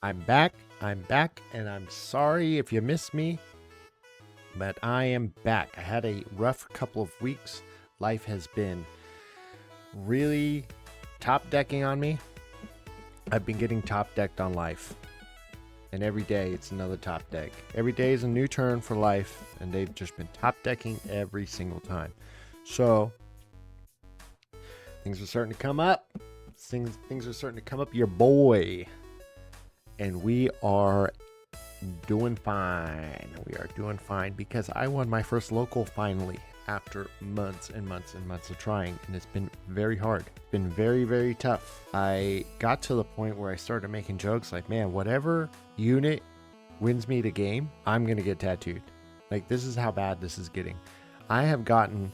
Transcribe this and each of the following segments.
I'm back. I'm back, and I'm sorry if you missed me, but I am back. I had a rough couple of weeks. Life has been really top decking on me. I've been getting top decked on life, and every day it's another top deck. Every day is a new turn for life, and they've just been top decking every single time. So things are starting to come up. Things are starting to come up. Your boy. And we are doing fine. We are doing fine because I won my first local finally after months and months and months of trying. And it's been very hard. It's been very, very tough. I got to the point where I started making jokes like, man, whatever unit wins me the game, I'm going to get tattooed. Like, this is how bad this is getting. I have gotten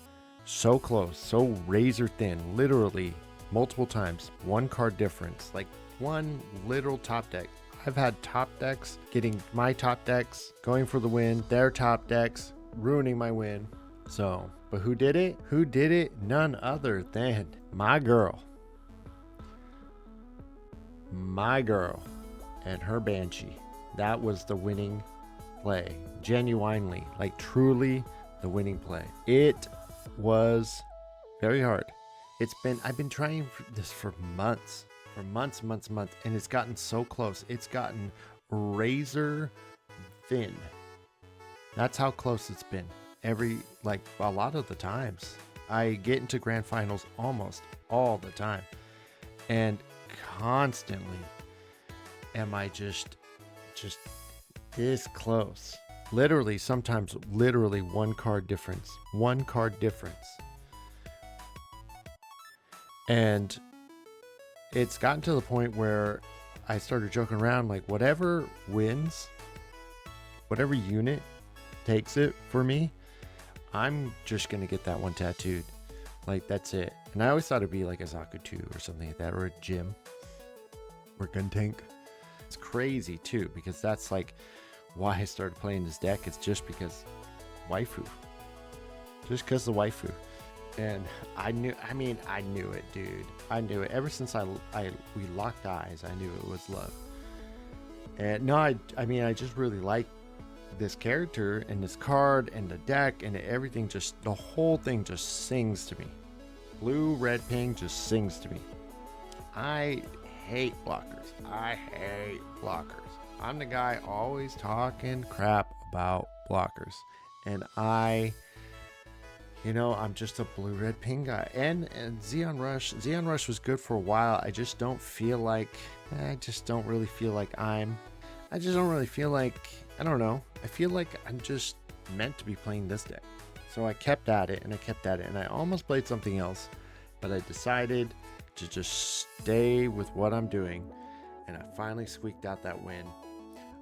so close, so razor thin, literally multiple times, one card difference, like one literal top deck. I've had top decks getting my top decks, going for the win, their top decks, ruining my win. So, but who did it? Who did it? None other than my girl. My girl and her Banshee. That was the winning play. Genuinely, like truly the winning play. It was very hard. I've been trying this for months. For months, and it's gotten so close. It's gotten razor thin. That's how close it's been. A lot of the times. I get into grand finals almost all the time. And constantly am I just this close. Sometimes one card difference. And it's gotten to the point where I started joking around, like whatever wins, whatever unit takes it for me, I'm just going to get that one tattooed. Like, that's it. And I always thought it'd be like a Zaku 2 or something like that, or a Jim, or Guntank. It's crazy too, because that's like why I started playing this deck. It's just because waifu. Just because the waifu. And I knew it, dude. I knew it. Ever since we locked eyes, I knew it was love. And no, I just really like this character and this card and the deck and everything. Just the whole thing just sings to me. Blue, red, pink just sings to me. I hate blockers. I'm the guy always talking crap about blockers, and I'm just a blue, red, pink guy. And Xeon Rush was good for a while. I just don't really feel like I don't know. I feel like I'm just meant to be playing this deck. So I kept at it, and I almost played something else, but I decided to just stay with what I'm doing, and I finally squeaked out that win.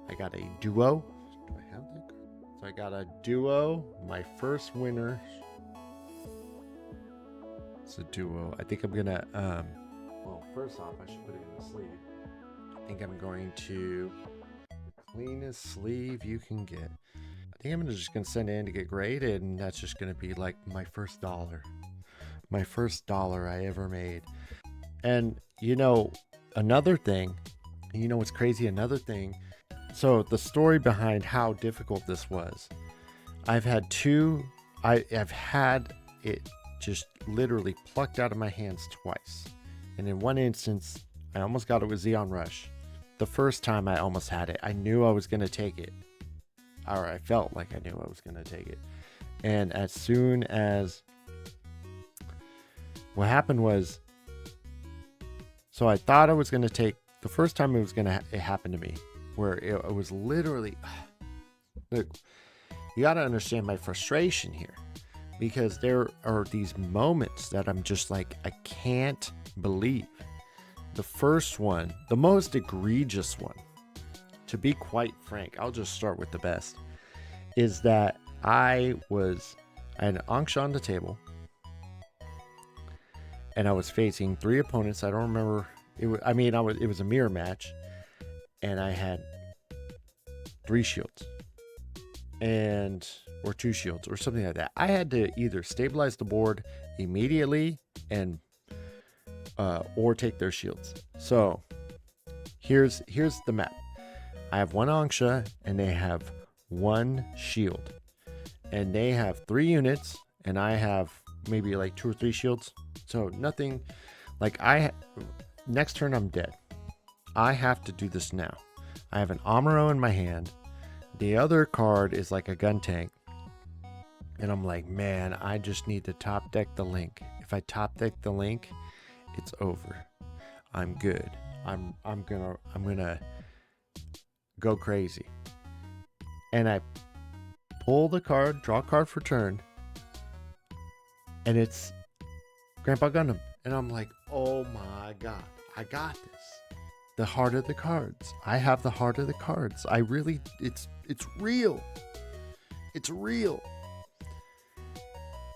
I got a duo. Do I have that card? So I got a duo, my first winner. It's a duo. I think I'm gonna first off, I should put it in the sleeve. I think I'm going to the cleanest sleeve you can get. I think I'm just gonna send it in to get graded, and that's just gonna be like my first dollar I ever made. And another thing, what's crazy, so the story behind how difficult this was, I've had it just literally plucked out of my hands twice. And in one instance, I almost got it with Xeon Rush. The first time I almost had it, I knew I was going to take it. Or I felt like I knew I was going to take it. And as soon as... What happened was... So I thought I was going to take... The first time it happened to me, where it was literally... Look, you got to understand my frustration here. Because there are these moments that I'm just like, I can't believe. The first one, the most egregious one, to be quite frank, I'll just start with the best, is that I had Anksha on the table, and I was facing 3 opponents. I don't remember. It was a mirror match, and I had 3 shields. Or 2 shields or something like that. I had to either stabilize the board immediately and or take their shields. So here's the map. I have one Angsha and they have one shield. And they have 3 units and I have maybe like 2 or 3 shields. So nothing like next turn I'm dead. I have to do this now. I have an Amuro in my hand. The other card is like a gun tank. And I'm like, man, I just need to top deck the Link. If I top deck the Link, it's over. I'm good. I'm gonna go crazy. And I pull the card, draw a card for turn, and it's Grandpa Gundam. And I'm like, oh my god, I got this. The heart of the cards. I have the heart of the cards. I really, it's real. It's real.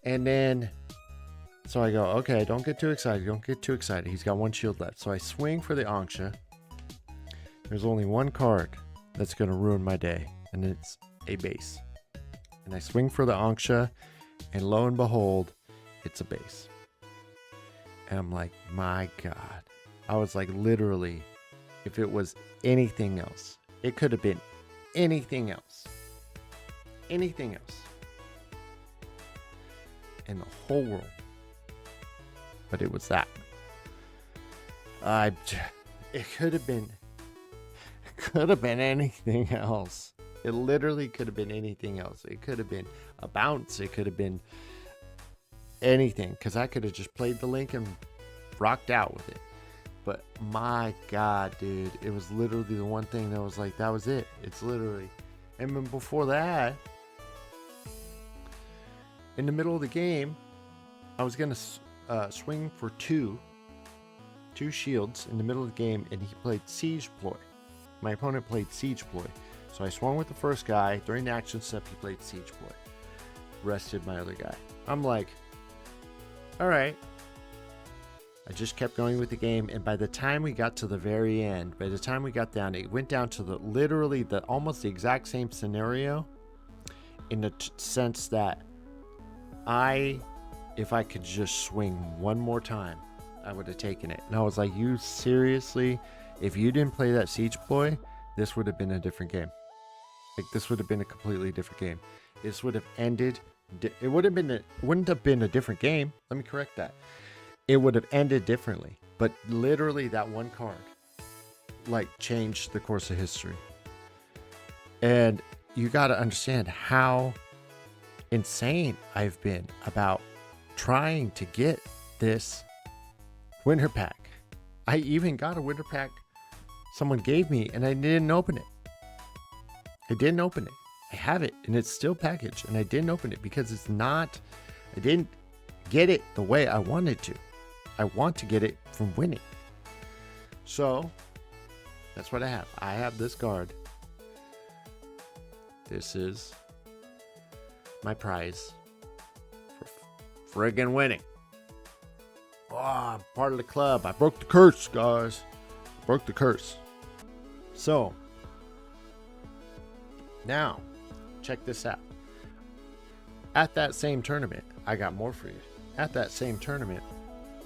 And then, so I go, okay, don't get too excited. Don't get too excited. He's got 1 shield left. So I swing for the Angsha. There's only 1 card that's going to ruin my day, and it's a base. And I swing for the Angsha, and lo and behold, it's a base. And I'm like, my God. I was like, literally, if it was anything else, it could have been anything else. Anything else. In the whole world. But it was that. It could have been anything else. It literally could have been anything else. It could have been a bounce. It could have been anything. Because I could have just played the Link and rocked out with it. But my God, dude. It was literally the one thing that was like, that was it. It's literally. And then before that, in the middle of the game, I was going to swing for two shields in the middle of the game, and he played Siege Ploy. My opponent played Siege Ploy. So I swung with the first guy. During the action step, he played Siege Ploy. Rested my other guy. I'm like, all right. I just kept going with the game, and by the time we got to the very end, by the time we got down, it went down to literally almost the exact same scenario, in the sense that if I could just swing one more time, I would have taken it. And I was like, you seriously? If you didn't play that Siege Ploy, this would have been a different game. Like, this would have been a completely different game. This would have ended. It wouldn't have been a different game. Let me correct that. It would have ended differently. But literally, that one card, like, changed the course of history. And you got to understand how insane I've been about trying to get this winter pack. I even got a winter pack someone gave me, and I didn't open it. I have it, and it's still packaged, and I didn't open it because I didn't get it the way I wanted to. I want to get it from winning. So that's what I have. I have this card. This is my prize for friggin' winning. Oh, I'm part of the club. I broke the curse, guys. Broke the curse. So, now, check this out. At that same tournament, I got more for you. At that same tournament,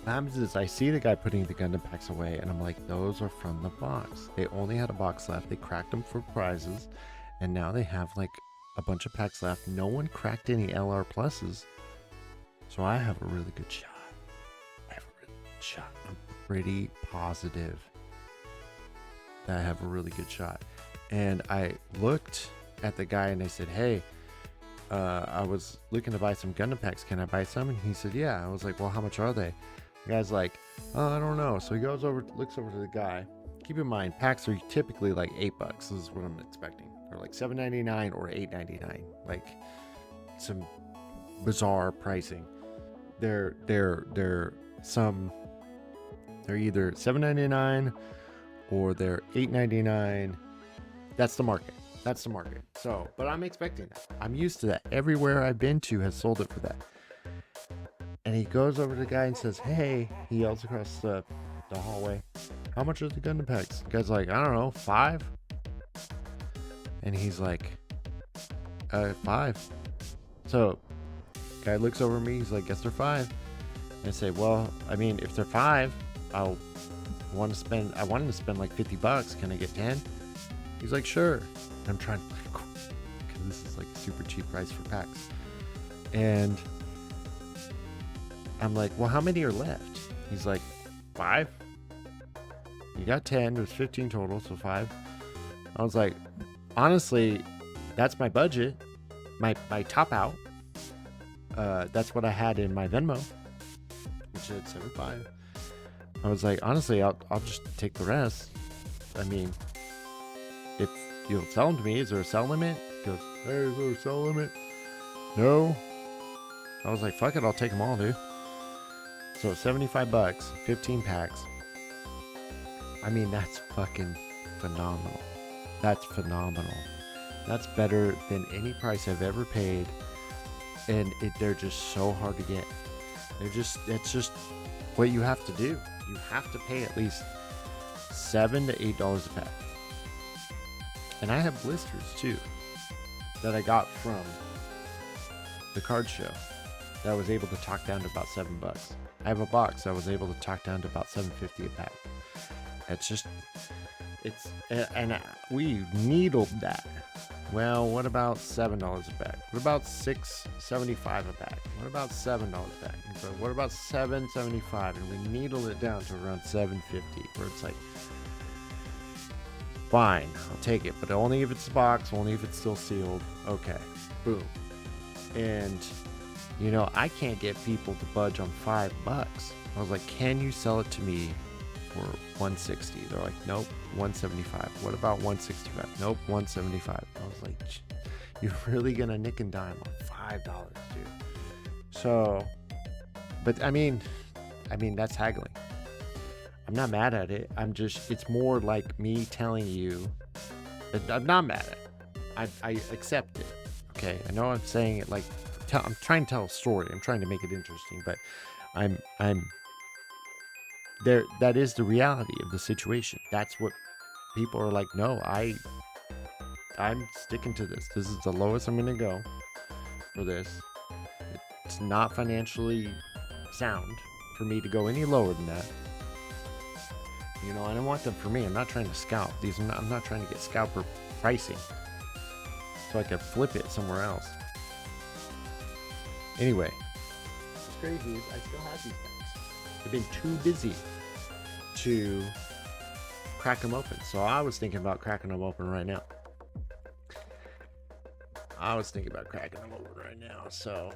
what happens is I see the guy putting the Gundam packs away, and I'm like, those are from the box. They only had a box left. They cracked them for prizes, and now they have like a bunch of packs left. No one cracked any LR pluses, so I have a really good shot. I'm pretty positive that I have a really good shot. And I looked at the guy and I said, hey, I was looking to buy some Gundam packs. Can I buy some? And he said, yeah. I was like, well, how much are they? The guy's like, oh, I don't know. So he looks over to the guy. Keep in mind, packs are typically like $8. This is what I'm expecting. They're like $7.99 or $8.99. Like some bizarre pricing. They're either $7.99 or they're $8.99. That's the market. So, but I'm expecting that. I'm used to that. Everywhere I've been to has sold it for that. And he goes over to the guy and says, hey, he yells across the hallway, how much are the Gundam packs? The guy's like, I don't know, 5? And he's like, 5. So, guy looks over at me, he's like, guess they're 5. And I say, well, I mean, if they're 5, I wanted to spend like $50. Can I get 10? He's like, sure. And I'm trying to, because this is like a super cheap price for packs. And I'm like, well, how many are left? He's like, 5. You got 10. There's 15 total, so 5. I was like, honestly, that's my budget. My top out. That's what I had in my Venmo, which is 75. I was like, honestly, I'll just take the rest. I mean, if you'll sell them to me, is there a sell limit? He goes, hey, is there a sell limit? No. I was like, fuck it, I'll take them all, dude. So $75, 15 packs. I mean, that's fucking phenomenal. That's phenomenal. That's better than any price I've ever paid. And they're just so hard to get. It's just what you have to do. You have to pay at least $7 to $8 a pack. And I have blisters too that I got from the card show that I was able to talk down to about $7. I have a box I was able to talk down to about $7.50 a pack. And we needled that. Well, what about $7 a pack? What about $6.75 a pack? What about $7 a pack? And so what about $7.75? And we needled it down to around $7.50, where it's like, fine, I'll take it, but only if it's a box, only if it's still sealed. Okay, boom. And you know, I can't get people to budge on $5. I was like, can you sell it to me for $160? They're like, nope, $175. What about $165? Nope, $175. I was like, you're really gonna nick and dime on $5, dude? So, but I mean that's haggling. I'm not mad at it. It's more like me telling you that I'm not mad at it. I accept it. Okay, I know I'm saying it like I'm trying to tell a story. I'm trying to make it interesting, but I'm there. That is the reality of the situation. That's what people are like. No, I'm sticking to this. This is the lowest I'm gonna go for this. It's not financially sound for me to go any lower than that. You know, I don't want them for me. I'm not trying to scalp these. I'm not trying to get scalper pricing so I can flip it somewhere else. Anyway, what's crazy is I still have these packs. I've been too busy to crack them open. So I was thinking about cracking them open right now. So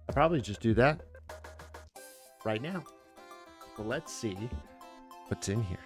I'll probably just do that right now. But let's see what's in here.